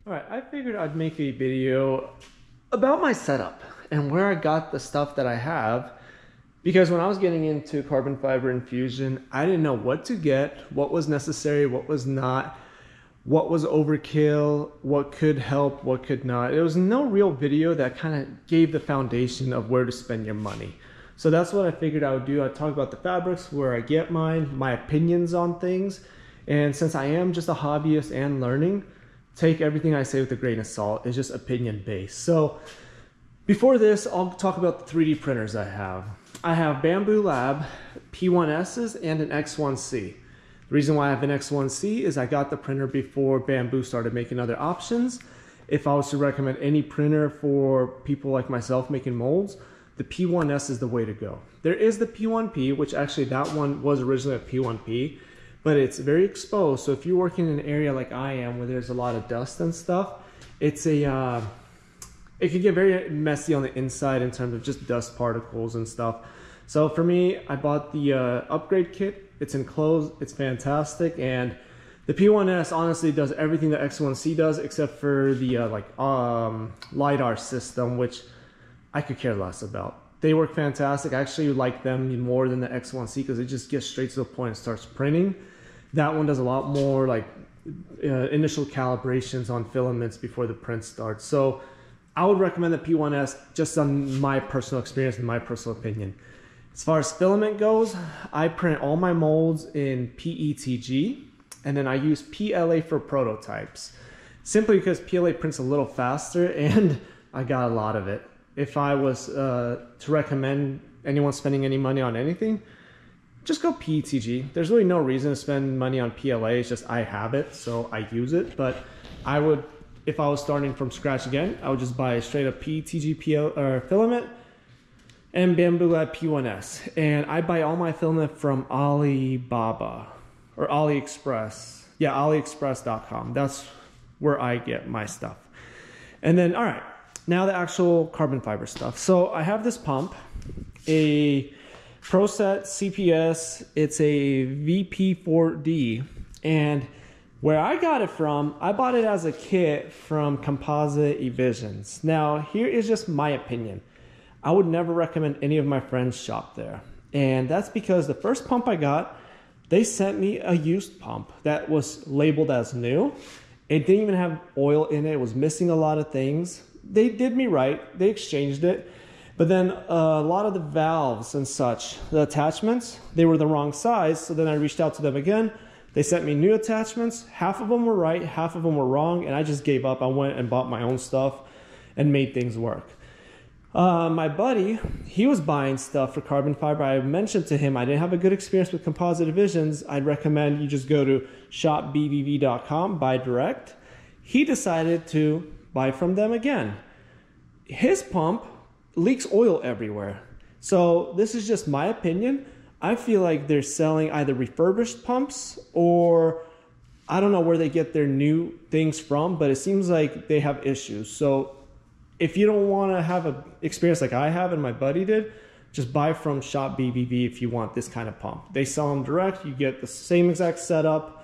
All right, I figured I'd make a video about my setup and where I got the stuff that I have, because when I was getting into carbon fiber infusion, I didn't know what to get, what was necessary, what was not, what was overkill, what could help, what could not. There was no real video that kind of gave the foundation of where to spend your money. So that's what I figured I would do. I'd talk about the fabrics, where I get mine, my opinions on things. And since I am just a hobbyist and learning, take everything I say with a grain of salt. It's just opinion based. So before this, I'll talk about the 3D printers I have. I have Bambu Lab P1Ss and an X1C. The reason why I have an X1C is I got the printer before Bambu started making other options. If I was to recommend any printer for people like myself making molds, the P1S is the way to go. There is the P1P, which actually that one was originally a P1P, but it's very exposed. So if you're working in an area like I am, where there's a lot of dust and stuff, it's a it can get very messy on the inside in terms of just dust particles and stuff. So for me, I bought the upgrade kit. It's enclosed, it's fantastic, and the P1S honestly does everything the X1C does except for the LiDAR system, which I could care less about. They work fantastic. I actually like them more than the X1C because it just gets straight to the point and starts printing. That one does a lot more like initial calibrations on filaments before the print starts. So I would recommend the P1S just on my personal experience and my personal opinion. As far as filament goes, I print all my molds in PETG, and then I use PLA for prototypes, simply because PLA prints a little faster and I got a lot of it. If I was to recommend anyone spending any money on anything, just go PETG. There's really no reason to spend money on PLA. It's just I have it, so I use it. But I would, if I was starting from scratch again, I would just buy a straight up PETG filament and Bambu Lab P1S. And I buy all my filament from Alibaba or Aliexpress. Yeah, Aliexpress.com. That's where I get my stuff. And then, all right, now the actual carbon fiber stuff. So I have this pump, a ProSet CPS. It's a VP4D, and where I got it from, I bought it as a kit from Composite Visions. Now, here is just my opinion. I would never recommend any of my friends shop there, and that's because the first pump I got, they sent me a used pump that was labeled as new. It didn't even have oil in it. It was missing a lot of things. They did me right. They exchanged it. But then a lot of the valves and such, the attachments, they were the wrong size. So then I reached out to them again. They sent me new attachments. Half of them were right, half of them were wrong. And I just gave up. I went and bought my own stuff and made things work. My buddy, he was buying stuff for carbon fiber. I mentioned to him I didn't have a good experience with Composite Visions. I'd recommend you just go to shopbvv.com, buy direct. He decided to buy from them again. His pump leaks oil everywhere. So this is just my opinion. I feel like they're selling either refurbished pumps, or I don't know where they get their new things from, but it seems like they have issues. So if you don't want to have an experience like I have and my buddy did, just buy from Shop BVV if you want this kind of pump. They sell them direct. You get the same exact setup.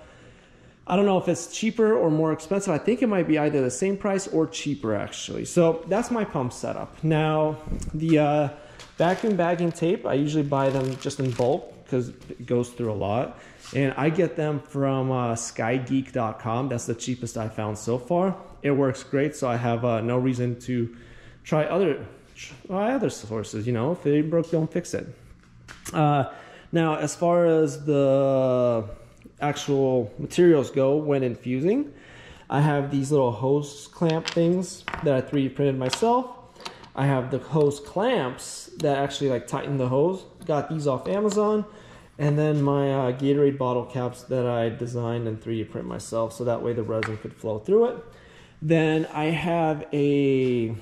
I don't know if it's cheaper or more expensive. I think it might be either the same price or cheaper, actually. So that's my pump setup. Now, the vacuum bagging tape, I usually buy them just in bulk because it goes through a lot. And I get them from skygeek.com. That's the cheapest I found so far. It works great, so I have no reason to try other sources. You know, if they broke, don't fix it. Now, as far as the actual materials go when infusing, I have these little hose clamp things that I 3D printed myself. I have the hose clamps that actually like tighten the hose. Got these off Amazon. And then my Gatorade bottle caps that I designed and 3D print myself, so that way the resin could flow through it. Then I have a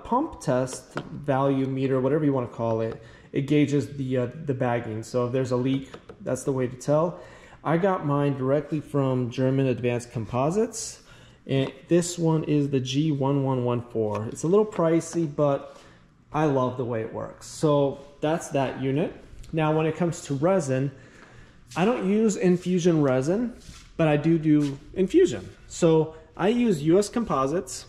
pump test value meter, whatever you want to call it. It gauges the bagging. So if there's a leak, that's the way to tell. I got mine directly from German Advanced Composites, and this one is the G1114. It's a little pricey, but I love the way it works. So that's that unit. Now, when it comes to resin, I don't use infusion resin, but I do infusion. So I use USComposites.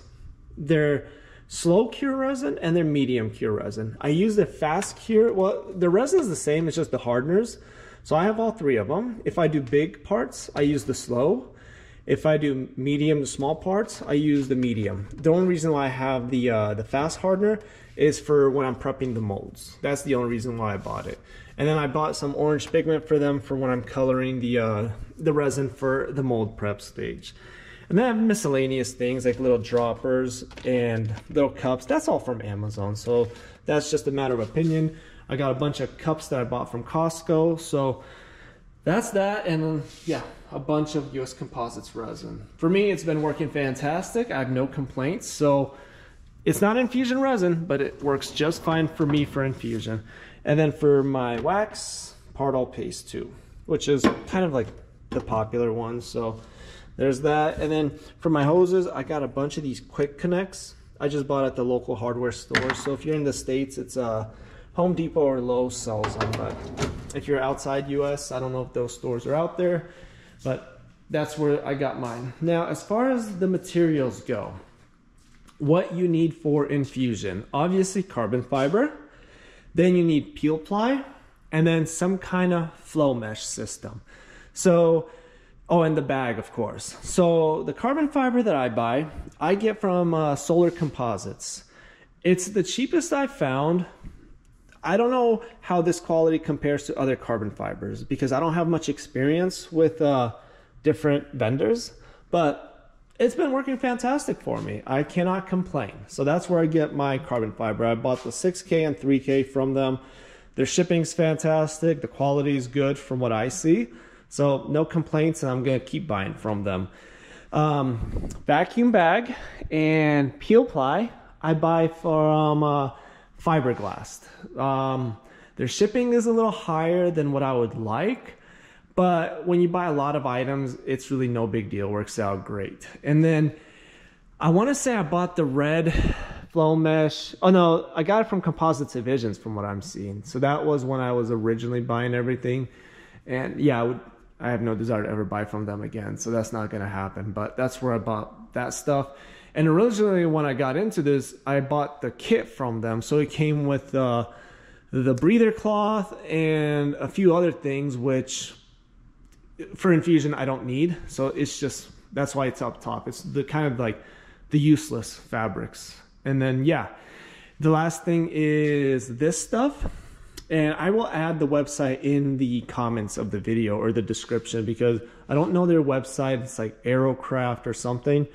They're slow cure resin and they're medium cure resin. I use the fast cure. Well, the resin is the same, it's just the hardeners. So I have all three of them. If I do big parts, I use the slow. If I do medium to small parts, I use the medium. The only reason why I have the fast hardener is for when I'm prepping the molds. That's the only reason why I bought it. And then I bought some orange pigment for them for when I'm coloring the resin for the mold prep stage. And then I have miscellaneous things like little droppers and little cups. That's all from Amazon, so that's just a matter of opinion. I got a bunch of cups that I bought from Costco, so that's that. And then, yeah, a bunch of USComposites resin. For me, it's been working fantastic. I have no complaints. So it's not infusion resin, but it works just fine for me for infusion. And then for my wax, Pardal Paste 2, which is kind of like the popular one. So there's that. And then for my hoses, I got a bunch of these quick connects. I just bought at the local hardware store. So if you're in the States, it's Home Depot or Lowe's sells them. But if you're outside US, I don't know if those stores are out there, but that's where I got mine. Now, as far as the materials go, what you need for infusion, obviously carbon fiber, then you need peel ply, and then some kind of flow mesh system. So, oh, and the bag, of course. So the carbon fiber that I buy, I get from SollerComposites. It's the cheapest I've found. I don't know how this quality compares to other carbon fibers because I don't have much experience with different vendors, but it's been working fantastic for me. I cannot complain. So that's where I get my carbon fiber. I bought the 6K and 3K from them. Their shipping's fantastic. The quality is good from what I see. So no complaints, and I'm gonna keep buying from them. Vacuum bag and peel ply, I buy from Fibreglast. Their shipping is a little higher than what I would like, but when you buy a lot of items, it's really no big deal. Works out great. And then I want to say I bought the red Flowmesh. Oh no, I got it from Composites Divisions from what I'm seeing. So that was when I was originally buying everything. And yeah, I have no desire to ever buy from them again. So that's not going to happen. But that's where I bought that stuff. And originally when I got into this, I bought the kit from them. So it came with the breather cloth and a few other things, which for infusion I don't need. So it's just, that's why it's up top. It's the kind of like the useless fabrics. And then, yeah, the last thing is this stuff. And I will add the website in the comments of the video or the description because I don't know their website. It's like Aerocraft or something.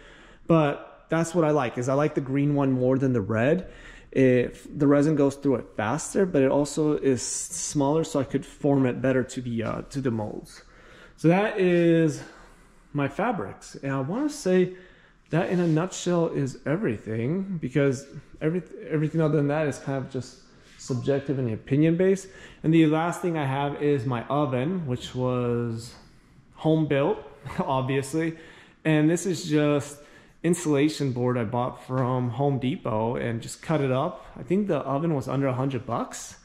But that's what I like, is I like the green one more than the red. If the resin goes through it faster, but it also is smaller, so I could form it better to the molds. So that is my fabrics. And I want to say that in a nutshell is everything, because everything other than that is kind of just subjective and opinion based. And the last thing I have is my oven, which was home built, obviously. And this is just insulation board I bought from Home Depot and just cut it up. I think the oven was under $100.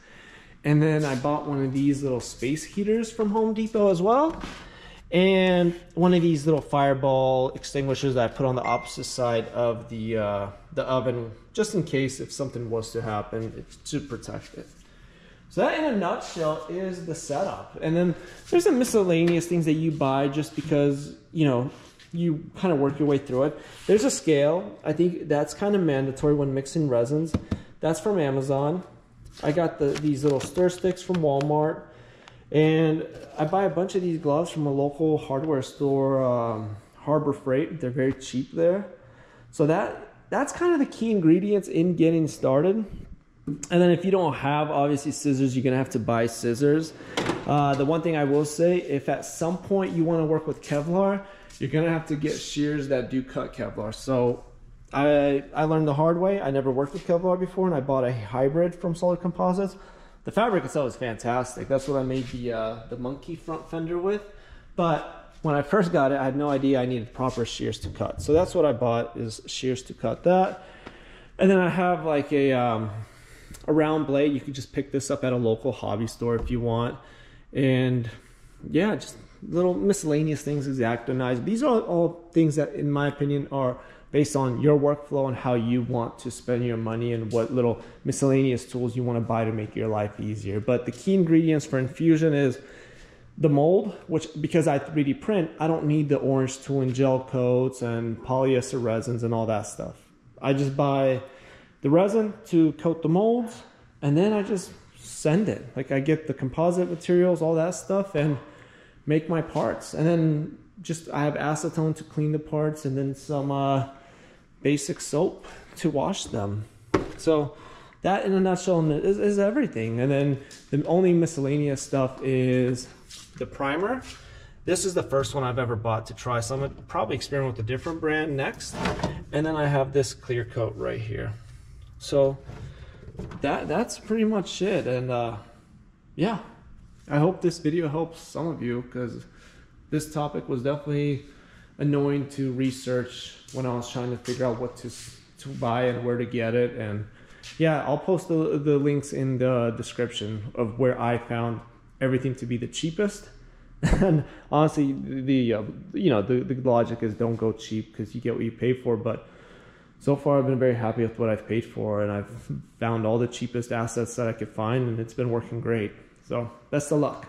And then I bought one of these little space heaters from Home Depot as well. And one of these little fireball extinguishers that I put on the opposite side of the oven, just in case if something was to happen, to protect it. So that in a nutshell is the setup. And then there's some miscellaneous things that you buy just because, you know, you kind of work your way through it. There's a scale. I think that's kind of mandatory when mixing resins. That's from Amazon. I got these little stir sticks from Walmart. And I buy a bunch of these gloves from a local hardware store, Harbor Freight. They're very cheap there. So that's kind of the key ingredients in getting started. And then if you don't have, obviously, scissors, you're going to have to buy scissors. The one thing I will say, if at some point you want to work with Kevlar, you're going to have to get shears that do cut Kevlar. So I learned the hard way. I never worked with Kevlar before, and I bought a hybrid from SollerComposites. The fabric itself is fantastic. That's what I made the monkey front fender with. But when I first got it, I had no idea I needed proper shears to cut. So that's what I bought, is shears to cut that. And then I have like a round blade. You can just pick this up at a local hobby store if you want. And yeah, just little miscellaneous things, X-Acto knives. These are all things that, in my opinion, are based on your workflow and how you want to spend your money and what little miscellaneous tools you want to buy to make your life easier. But the key ingredients for Infusion is the mold, which, because I 3D print, I don't need the orange tool and gel coats and polyester resins and all that stuff. I just buy the resin to coat the molds, and then I just send it. Like, I get the composite materials, all that stuff, and make my parts. And then just, I have acetone to clean the parts, and then some basic soap to wash them. So that, in a nutshell, is everything. And then the only miscellaneous stuff is the primer. This is the first one I've ever bought to try, so I'm gonna probably experiment with a different brand next. And then I have this clear coat right here. So that's pretty much it. And yeah, I hope this video helps some of you, because this topic was definitely annoying to research when I was trying to figure out what to buy and where to get it. And yeah, I'll post the links in the description of where I found everything to be the cheapest. And honestly, the logic is don't go cheap, because you get what you pay for. But so far I've been very happy with what I've paid for, and I've found all the cheapest assets that I could find, and it's been working great. So best of luck.